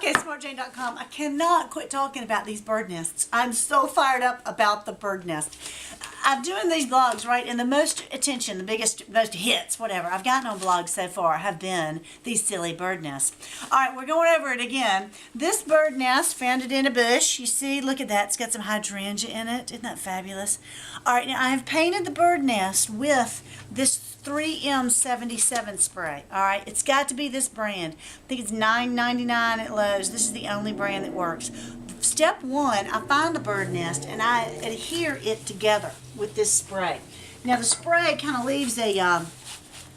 Okay, smartjane.com. I cannot quit talking about these bird nests. I'm so fired up about the bird nest. I'm doing these blogs, right, and the most attention, the biggest, most hits, whatever, I've gotten on blogs so far have been these silly bird nests. All right, we're going over it again. This bird nest, found it in a bush. You see, look at that. It's got some hydrangea in it. Isn't that fabulous? All right, now I have painted the bird nest with this 3M77 spray. All right, it's got to be this brand. I think it's $9.99 at Lowe's. This is the only brand that works. Step one, I find the bird nest and I adhere it together with this spray. Now the spray kind of leaves a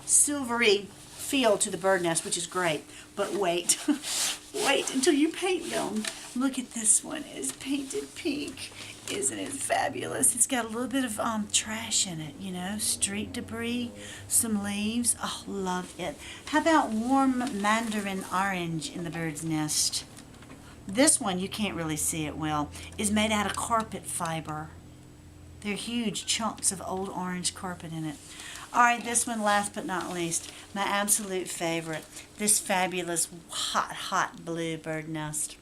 silvery feel to the bird nest, which is great. But wait, wait until you paint them. Look at this one. It's painted pink. Isn't it fabulous? It's got a little bit of trash in it, you know, street debris, some leaves. Oh, love it. How about warm mandarin orange in the bird's nest? This one, you can't really see it well, is made out of carpet fiber. There are huge chunks of old orange carpet in it. All right, this one, last but not least, my absolute favorite, this fabulous hot, hot blue bird nest.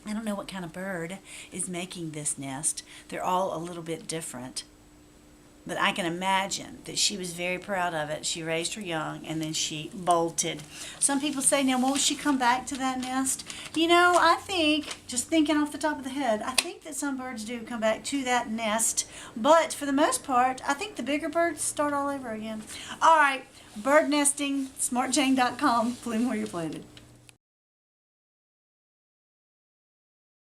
I don't know what kind of bird is making this nest. They're all a little bit different. But I can imagine that she was very proud of it. She raised her young and then she bolted. Some people say, now won't she come back to that nest? You know, I think, just thinking off the top of the head, I think that some birds do come back to that nest. But for the most part, I think the bigger birds start all over again. All right, bird nesting, smartjane.com. Bloom where you're planted.